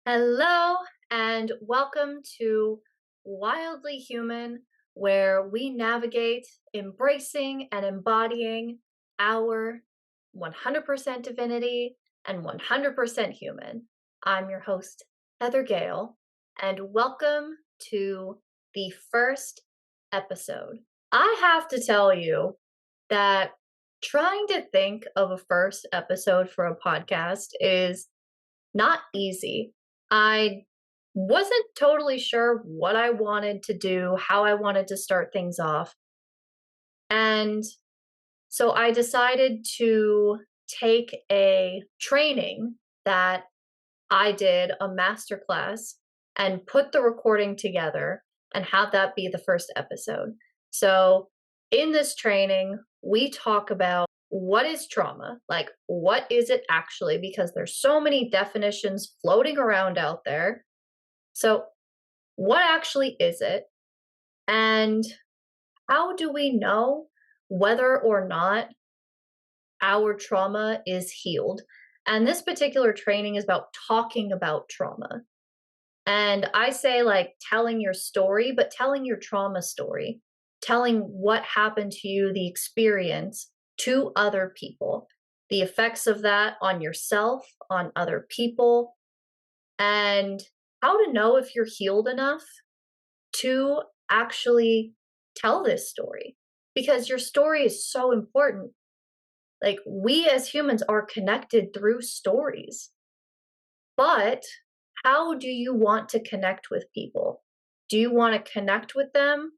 Hello, and welcome to Wildly Human, where we navigate embracing and embodying our 100% divinity and 100% human. I'm your host, Heather Gale, and welcome to the first episode. I have to tell you that trying to think of a first episode for a podcast is not easy. I wasn't totally sure what I wanted to do, how I wanted to start things off. And so I decided to take a training that I did, a masterclass, and put the recording together and have that be the first episode. So, in this training, we talk about what is trauma? Like, what is it actually? Because there's so many definitions floating around out there. So, what actually is it? And how do we know whether or not our trauma is healed? And this particular training is about talking about trauma. And I say, like, telling your story, but telling your trauma story, telling what happened to you, the experience to other people, the effects of that on yourself, on other people, and how to know if you're healed enough to actually tell this story. Because your story is so important. Like, we as humans are connected through stories. But how do you want to connect with people? Do you want to connect with them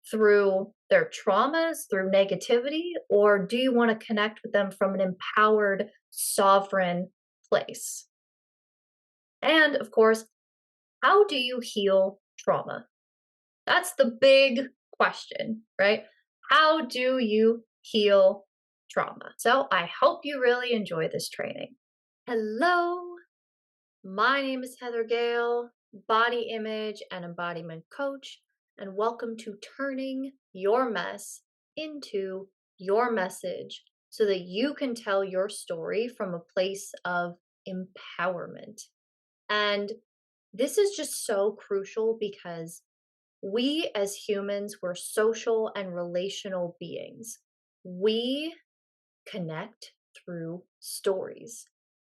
through their traumas, through negativity, or do you want to connect with them from an empowered, sovereign place? And of course, how do you heal trauma? That's the big question, right? How do you heal trauma? So I hope you really enjoy this training. Hello, my name is Heather Gale, body image and embodiment coach, and welcome to turning your mess into your message so that you can tell your story from a place of empowerment. And this is just so crucial because we as humans, we're social and relational beings. We connect through stories.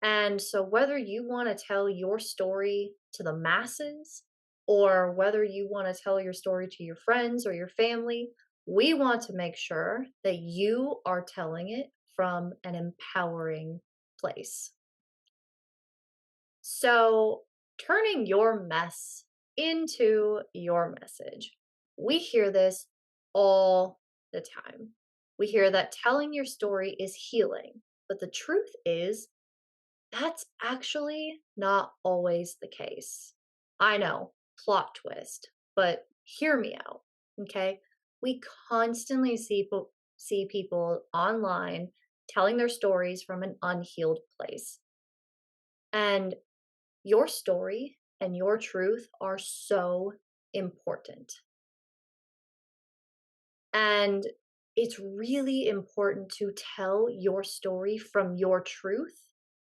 And so, whether you want to tell your story to the masses or whether you want to tell your story to your friends or your family, we want to make sure that you are telling it from an empowering place. So, turning your mess into your message. We hear this all the time. We hear that telling your story is healing, but the truth is that's actually not always the case. I know, plot twist, but hear me out, okay? We constantly see people online telling their stories from an unhealed place. And your story and your truth are so important. And it's really important to tell your story from your truth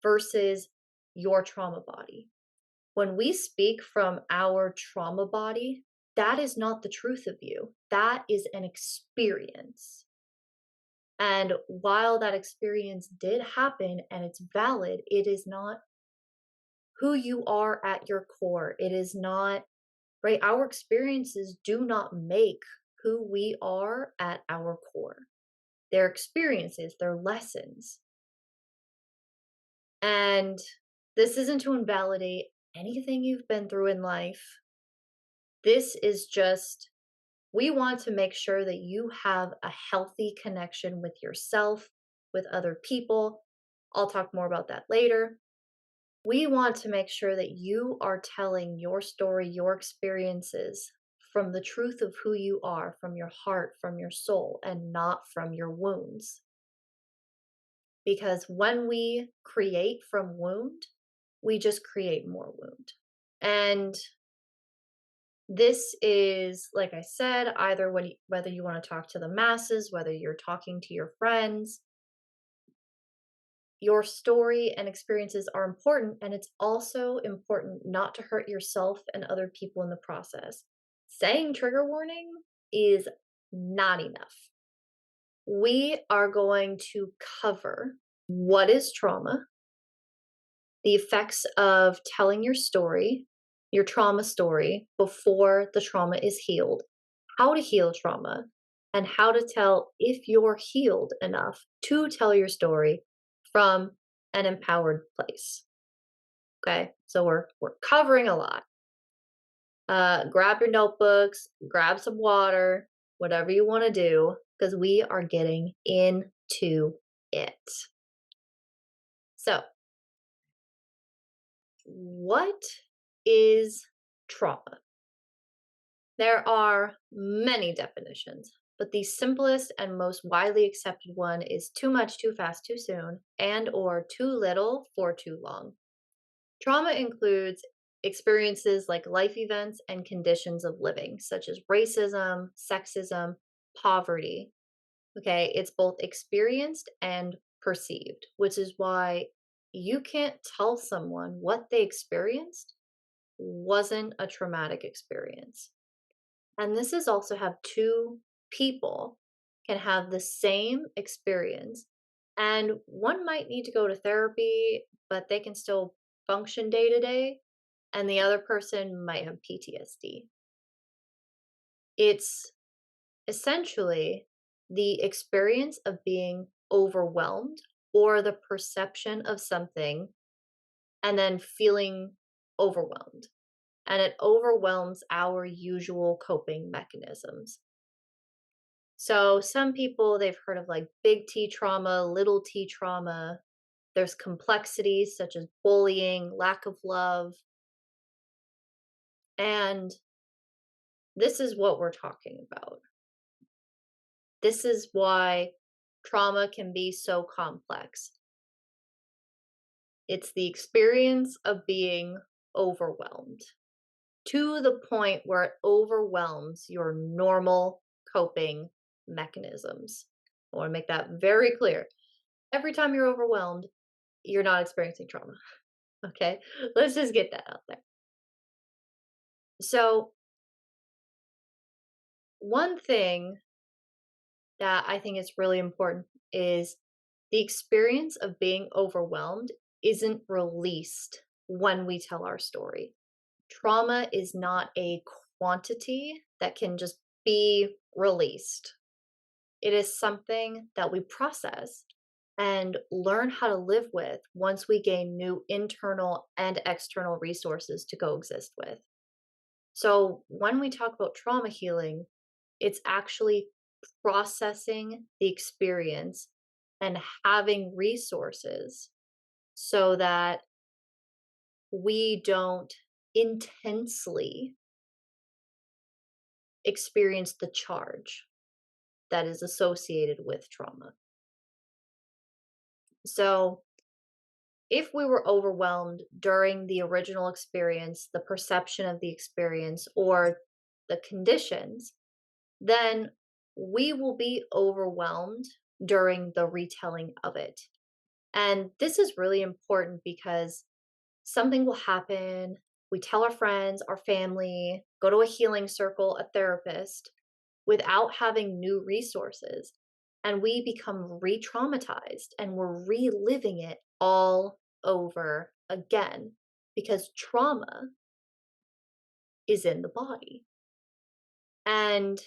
versus your trauma body. When we speak from our trauma body, that is not the truth of you. That is an experience. And while that experience did happen and it's valid, it is not who you are at your core. It is not, right? Our experiences do not make who we are at our core. They're experiences, they're lessons. And this isn't to invalidate anything you've been through in life. This is just, we want to make sure that you have a healthy connection with yourself, with other people. I'll talk more about that later. We want to make sure that you are telling your story, your experiences from the truth of who you are, from your heart, from your soul, and not from your wounds. Because when we create from wound, we just create more wound. And this is, like I said, either whether you want to talk to the masses, whether you're talking to your friends, your story and experiences are important, and it's also important not to hurt yourself and other people in the process. Saying trigger warning is not enough. We are going to cover what is trauma, the effects of telling your trauma story, before the trauma is healed, how to heal trauma, and how to tell if you're healed enough to tell your story from an empowered place. Okay, so we're covering a lot. Grab your notebooks, grab some water, whatever you want to do, because we are getting into it. So, what is trauma? There are many definitions, but the simplest and most widely accepted one is too much, too fast, too soon, and or too little for too long. Trauma includes experiences like life events and conditions of living, such as racism, sexism, poverty. Okay, it's both experienced and perceived, which is why you can't tell someone what they experienced wasn't a traumatic experience. And this is also have two people can have the same experience, and one might need to go to therapy, but they can still function day to day, and the other person might have PTSD. It's essentially the experience of being overwhelmed or the perception of something and then feeling overwhelmed. And it overwhelms our usual coping mechanisms. So, some people they've heard of like big T trauma, little t trauma. There's complexities such as bullying, lack of love. And this is what we're talking about. This is why trauma can be so complex. It's the experience of being overwhelmed to the point where it overwhelms your normal coping mechanisms. I want to make that very clear. Every time you're overwhelmed, you're not experiencing trauma. Okay? Let's just get that out there. So, one thing that I think is really important is the experience of being overwhelmed isn't released when we tell our story. Trauma is not a quantity that can just be released. It is something that we process and learn how to live with once we gain new internal and external resources to coexist with. So, when we talk about trauma healing, it's actually processing the experience and having resources so that we don't intensely experience the charge that is associated with trauma. So, if we were overwhelmed during the original experience, the perception of the experience, or the conditions, then we will be overwhelmed during the retelling of it. And this is really important because something will happen. We tell our friends, our family, go to a healing circle, a therapist, without having new resources. And we become re traumatized and we're reliving it all over again because trauma is in the body. And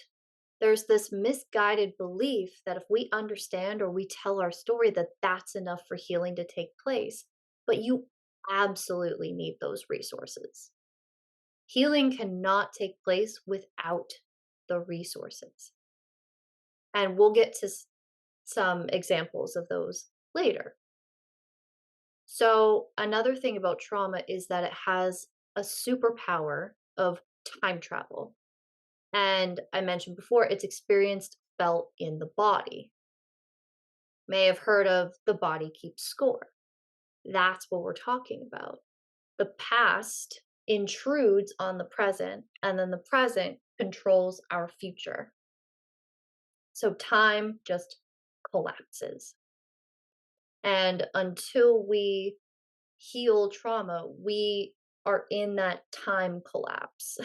there's this misguided belief that if we understand or we tell our story that that's enough for healing to take place, but you absolutely need those resources. Healing cannot take place without the resources, and we'll get to some examples of those later. So another thing about trauma is that it has a superpower of time travel. And I mentioned before, it's experienced felt in the body. May have heard of the body keeps score. That's what we're talking about. The past intrudes on the present, and then the present controls our future. So time just collapses. And until we heal trauma, we are in that time collapse,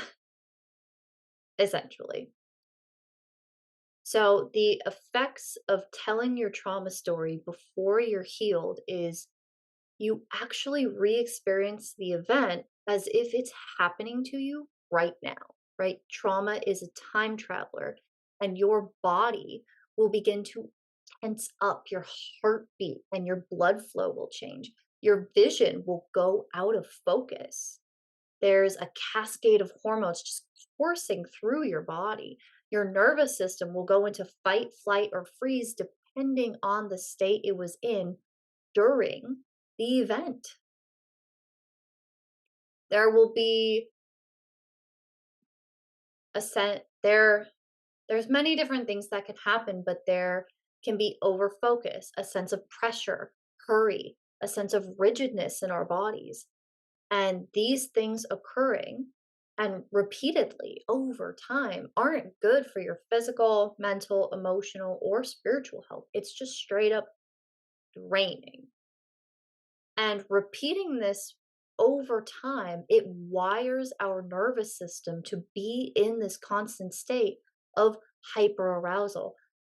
essentially. So, the effects of telling your trauma story before you're healed is you actually re experience the event as if it's happening to you right now, right? Trauma is a time traveler, and your body will begin to tense up, your heartbeat and your blood flow will change. Your vision will go out of focus. There's a cascade of hormones just coursing through your body. Your nervous system will go into fight, flight, or freeze depending on the state it was in during the event. There will be a set there's many different things that can happen, but there can be over focus, a sense of pressure, hurry, a sense of rigidness in our bodies. And these things occurring and repeatedly over time aren't good for your physical, mental, emotional, or spiritual health. It's just straight up draining. And repeating this over time, it wires our nervous system to be in this constant state of hyperarousal,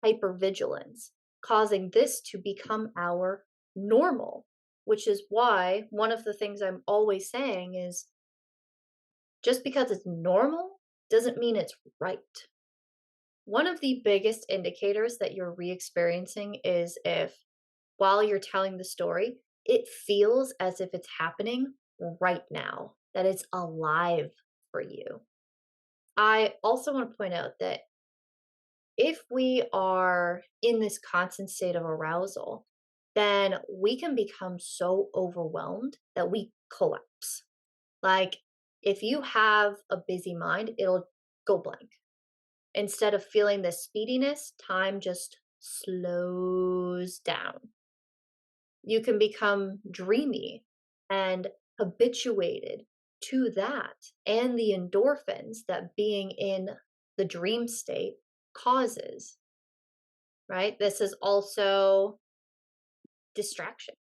hypervigilance, causing this to become our normal, which is why one of the things I'm always saying is just because it's normal doesn't mean it's right. One of the biggest indicators that you're re experiencing is if, while you're telling the story, it feels as if it's happening right now, that it's alive for you. I also want to point out that if we are in this constant state of arousal, then we can become so overwhelmed that we collapse. Like, if you have a busy mind, it'll go blank. Instead of feeling the speediness, time just slows down. You can become dreamy and habituated to that and the endorphins that being in the dream state causes, right? This is also distraction.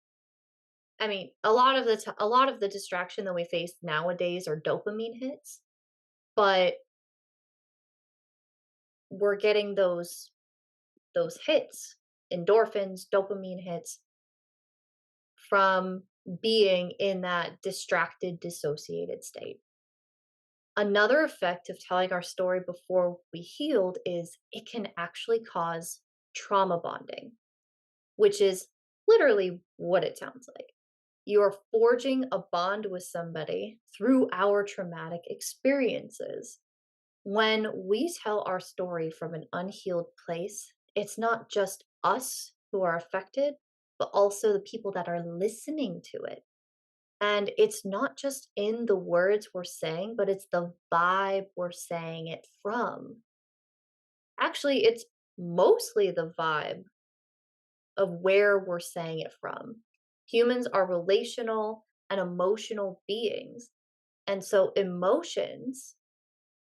I mean, a lot of the distraction that we face nowadays are dopamine hits, but we're getting those hits, endorphins, dopamine hits from being in that distracted, dissociated state. Another effect of telling our story before we healed is it can actually cause trauma bonding, which is literally what it sounds like. You are forging a bond with somebody through our traumatic experiences. When we tell our story from an unhealed place, it's not just us who are affected, but also the people that are listening to it. And it's not just in the words we're saying, but it's the vibe we're saying it from. Actually, it's mostly the vibe of where we're saying it from. Humans are relational and emotional beings. And so emotions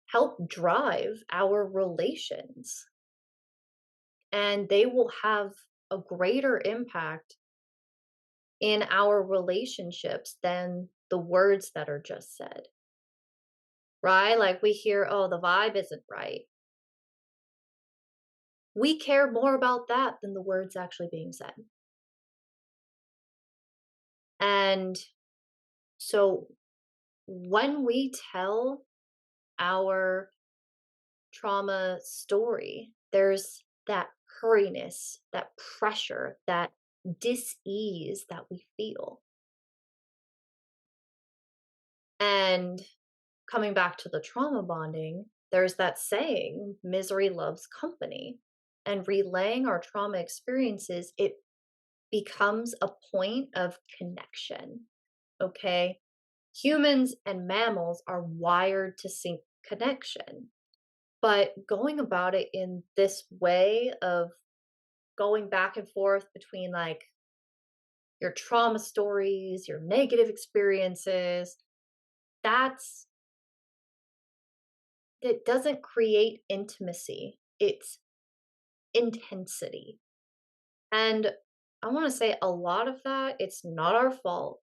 help drive our relations, and they will have a greater impact in our relationships than the words that are just said, right? Like we hear, oh, the vibe isn't right. We care more about that than the words actually being said. And so when we tell our trauma story, there's that hurriness, that pressure, that dis-ease that we feel. And coming back to the trauma bonding, there's that saying, misery loves company. And relaying our trauma experiences, it becomes a point of connection. Okay. Humans and mammals are wired to seek connection. But going about it in this way of going back and forth between like your trauma stories, your negative experiences, that's that doesn't create intimacy. It's intensity. And I want to say a lot of that, it's not our fault.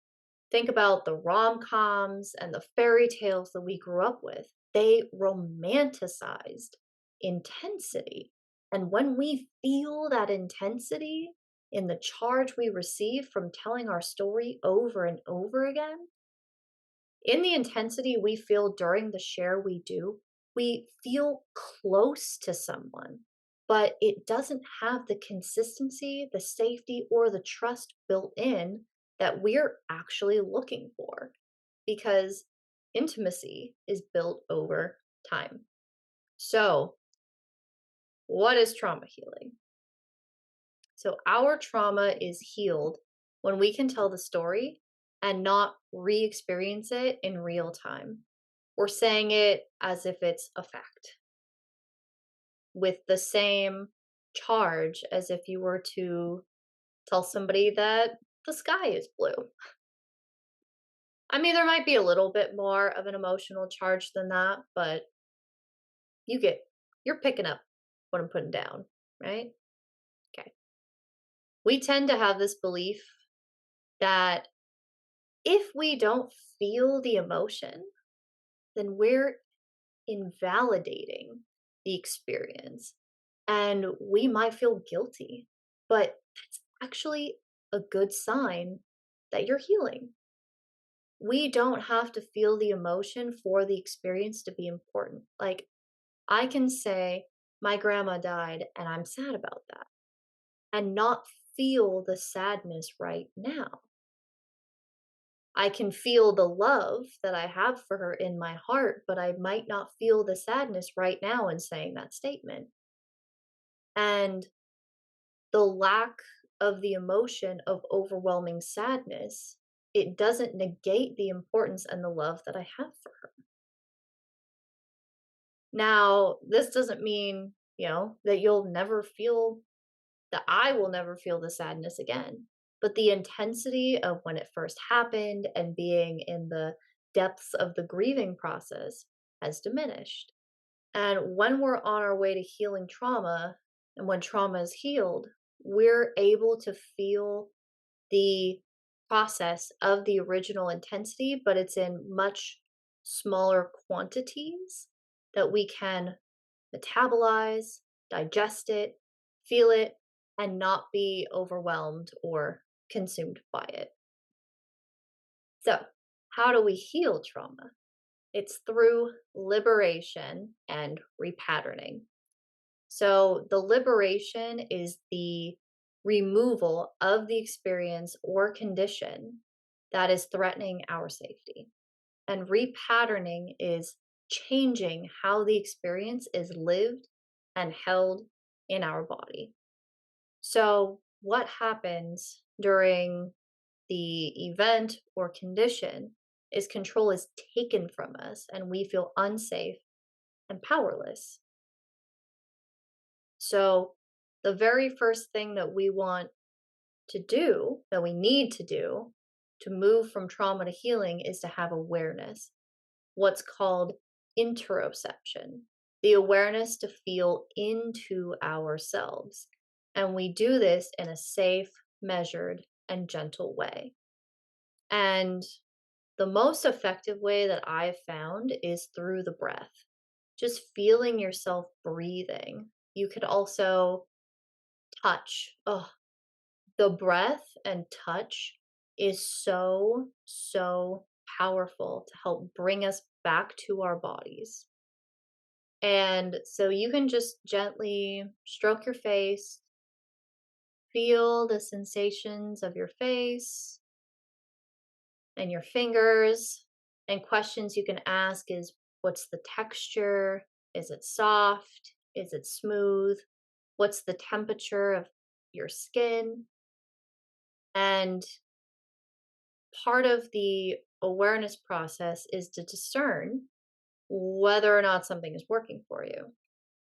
Think about the rom-coms and the fairy tales that we grew up with. They romanticized intensity. And when we feel that intensity in the charge we receive from telling our story over and over again, in the intensity we feel during the share we do, we feel close to someone, but it doesn't have the consistency, the safety, or the trust built in that we're actually looking for because intimacy is built over time. So, what is trauma healing? So, our trauma is healed when we can tell the story and not re experience it in real time. We're saying it as if it's a fact with the same charge as if you were to tell somebody that the sky is blue. I mean, there might be a little bit more of an emotional charge than that, but you get, you're picking up what I'm putting down, right? Okay. We tend to have this belief that if we don't feel the emotion, then we're invalidating the experience and we might feel guilty. But that's actually a good sign that you're healing. We don't have to feel the emotion for the experience to be important. Like, I can say, my grandma died and I'm sad about that, and not feel the sadness right now. I can feel the love that I have for her in my heart, but I might not feel the sadness right now in saying that statement. And the lack of the emotion of overwhelming sadness, it doesn't negate the importance and the love that I have for her. Now, this doesn't mean, that you'll never feel that I will never feel the sadness again. But the intensity of when it first happened and being in the depths of the grieving process has diminished. And when we're on our way to healing trauma, and when trauma is healed, we're able to feel the process of the original intensity, but it's in much smaller quantities that we can metabolize, digest it, feel it, and not be overwhelmed or consumed by it. So, how do we heal trauma? It's through liberation and repatterning. So, the liberation is the removal of the experience or condition that is threatening our safety. And repatterning is changing how the experience is lived and held in our body. So, what happens during the event or condition is control is taken from us and we feel unsafe and powerless. So, the very first thing that we want to do, that we need to do to move from trauma to healing is to have awareness, what's called interoception, the awareness to feel into ourselves. And we do this in a safe, measured, and gentle way. And the most effective way that I've found is through the breath, just feeling yourself breathing. You could also touch. Oh, the breath and touch is so, so powerful to help bring us back to our bodies. And so you can just gently stroke your face, feel the sensations of your face and your fingers. And questions you can ask is, what's the texture? Is it soft? Is it smooth? What's the temperature of your skin? And part of the awareness process is to discern whether or not something is working for you.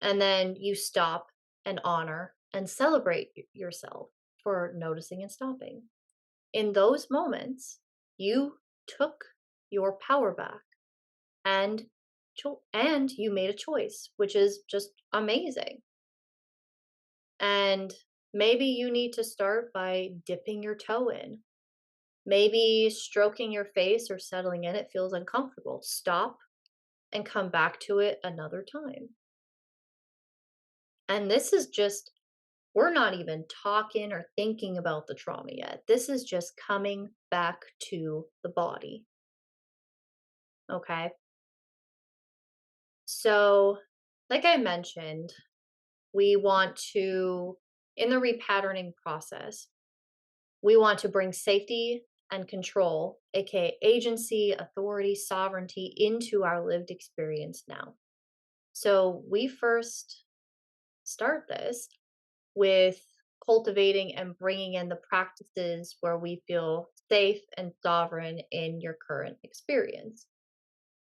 And then you stop and honor and celebrate yourself for noticing and stopping. In those moments, you took your power back and and you made a choice, which is just amazing. And Maybe you need to start by dipping your toe in. Maybe stroking your face or settling in it feels uncomfortable. Stop and come back to it another time. And this is just, we're not even talking or thinking about the trauma yet. This is just coming back to the body. Okay. So, like I mentioned, we want to, in the repatterning process, we want to bring safety and control, aka agency, authority, sovereignty, into our lived experience now. So, we first start this with cultivating and bringing in the practices where we feel safe and sovereign in your current experience.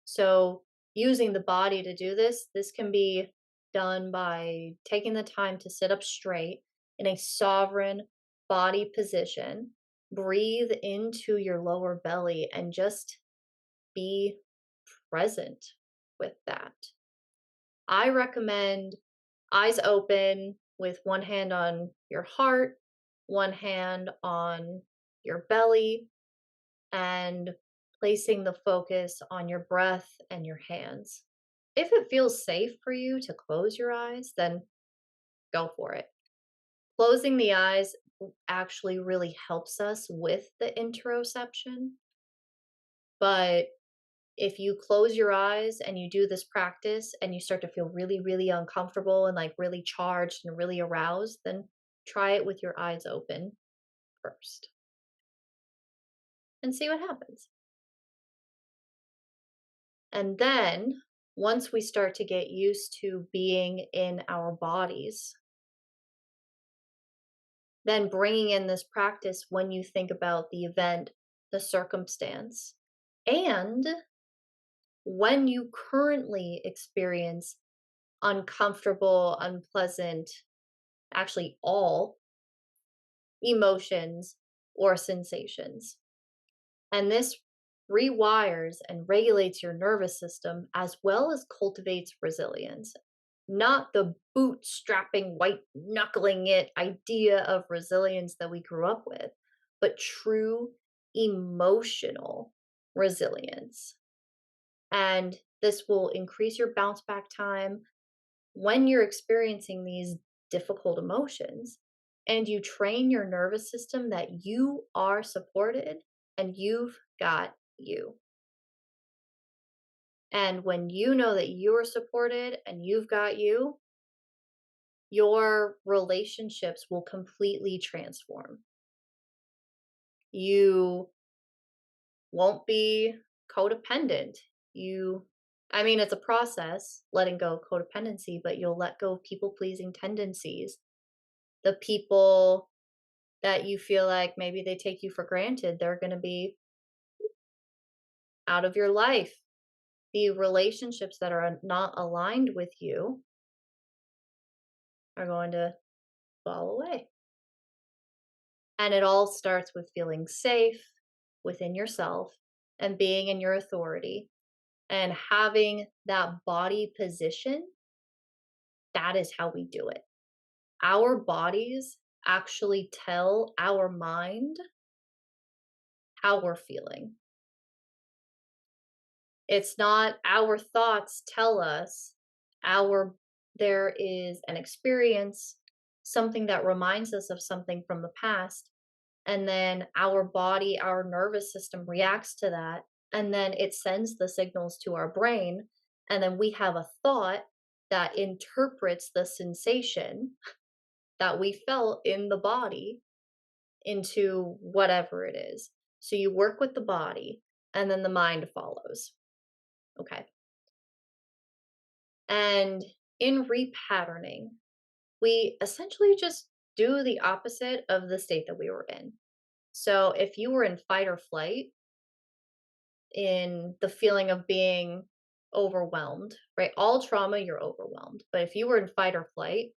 So, using the body to do this, this can be done by taking the time to sit up straight in a sovereign body position. Breathe into your lower belly and just be present with that. I recommend eyes open with one hand on your heart, one hand on your belly, and placing the focus on your breath and your hands. If it feels safe for you to close your eyes, then go for it. Closing the eyes actually really helps us with the interoception. But if you close your eyes and you do this practice and you start to feel really, really uncomfortable and like really charged and really aroused, then try it with your eyes open first and see what happens. And then once we start to get used to being in our bodies, then bringing in this practice when you think about the event, the circumstance, and when you currently experience uncomfortable, unpleasant, actually all emotions or sensations. And this rewires and regulates your nervous system as well as cultivates resilience. Not the bootstrapping, white knuckling it idea of resilience that we grew up with, but true emotional resilience. And this will increase your bounce back time when you're experiencing these difficult emotions, and you train your nervous system that you are supported and you've got you. And when you know that you're supported and you've got you, your relationships will completely transform. You won't be codependent. You, I mean, it's a process letting go of codependency, but you'll let go of people pleasing tendencies. The people that you feel like maybe they take you for granted, they're going to be out of your life. The relationships that are not aligned with you are going to fall away. And it all starts with feeling safe within yourself and being in your authority and having that body position. That is how we do it. Our bodies actually tell our mind how we're feeling. It's not our thoughts tell us our there is an experience, something that reminds us of something from the past, and then our body, our nervous system reacts to that, and then it sends the signals to our brain, and then we have a thought that interprets the sensation that we felt in the body into whatever it is. So you work with the body, and then the mind follows. Okay. And in repatterning, we essentially just do the opposite of the state that we were in. So if you were in fight or flight, in the feeling of being overwhelmed, right? All trauma, you're overwhelmed. But if you were in fight or flight,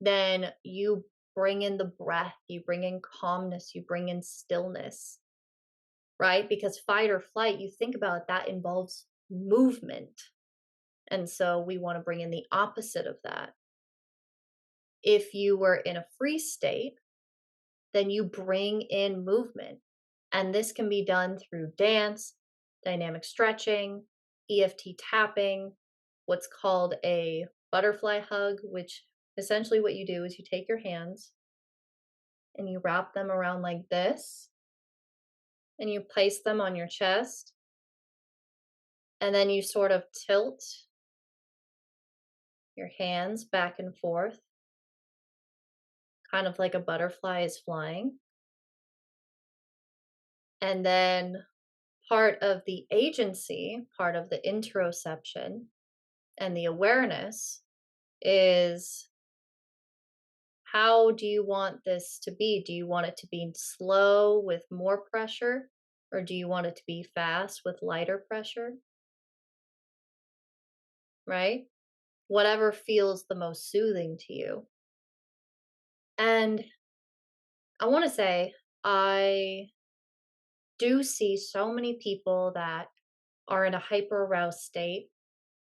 then you bring in the breath, you bring in calmness, you bring in stillness, right? Because fight or flight, you think about it, that involves movement. And so we want to bring in the opposite of that. If you were in a freeze state, then you bring in movement. And this can be done through dance, dynamic stretching, EFT tapping, what's called a butterfly hug, which essentially what you do is you take your hands and you wrap them around like this and you place them on your chest. And then you sort of tilt your hands back and forth, kind of like a butterfly is flying. And then part of the agency, part of the interoception and the awareness is, how do you want this to be? Do you want it to be slow with more pressure, or do you want it to be fast with lighter pressure? Right? Whatever feels the most soothing to you. And I want to say, I do see so many people that are in a hyper aroused state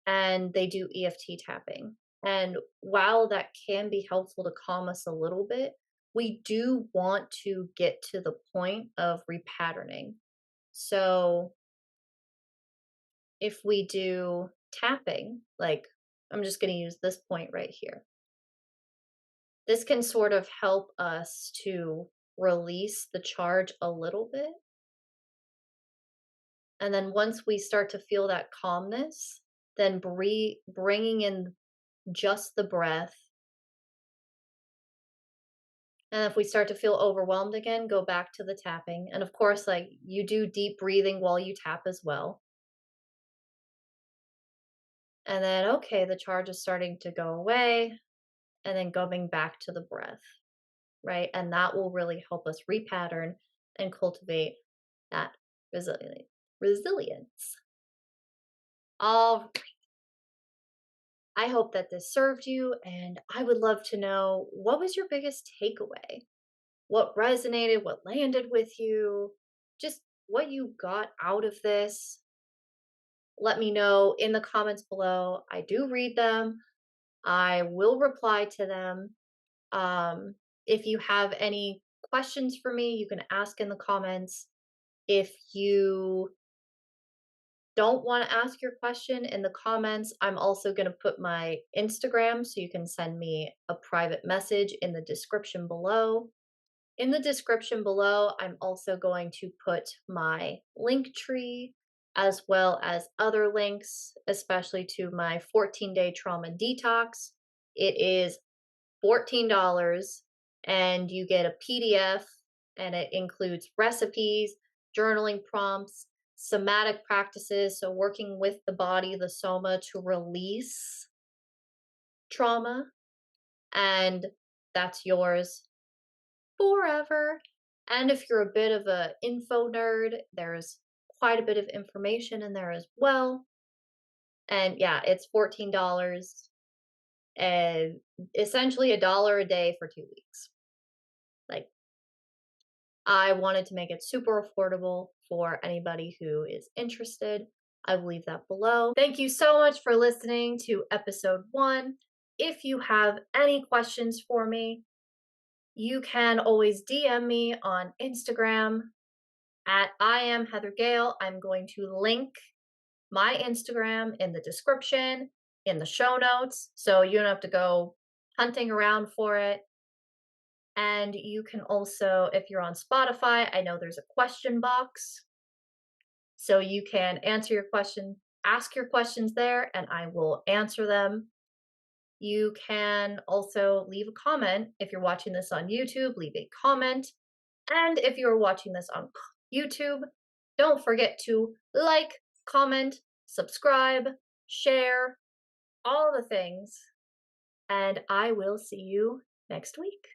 and they do EFT tapping. And while that can be helpful to calm us a little bit, we do want to get to the point of repatterning. So if we do tapping, like I'm just going to use this point right here, this can sort of help us to release the charge a little bit. And then once we start to feel that calmness, then bringing in just the breath. And if we start to feel overwhelmed again, go back to the tapping. And of course, like you do deep breathing while you tap as well. And then, okay, the charge is starting to go away. And then going back to the breath, right? And that will really help us repattern and cultivate that resilience. All right. I hope that this served you. And I would love to know, what was your biggest takeaway? What resonated, what landed with you, just what you got out of this. Let me know in the comments below. I do read them. I will reply to them. If you have any questions for me, you can ask in the comments. If you don't want to ask your question in the comments, I'm also going to put my Instagram so you can send me a private message in the description below. In the description below, I'm also going to put my link tree as well as other links, especially to my 14-day trauma detox. It is $14 and you get a PDF, and it includes recipes, journaling prompts, somatic practices, so working with the body, the soma, to release trauma, and that's yours forever. And if you're a bit of a info nerd, there's quite a bit of information in there as well. And yeah, it's $14 and essentially $1 a day for 2 weeks. Like, I wanted to make it super affordable for anybody who is interested. I will leave that below. Thank you so much for listening to episode 1. If you have any questions for me, you can always DM me on Instagram at I am Heather Gale. I'm going to link my Instagram in the description, in the show notes, so you don't have to go hunting around for it. And you can also, if you're on Spotify, I know there's a question box. So you can answer your question, ask your questions there, and I will answer them. You can also leave a comment. If you're watching this on YouTube, leave a comment. And if you're watching this on YouTube, don't forget to like, comment, subscribe, share, all the things. And I will see you next week.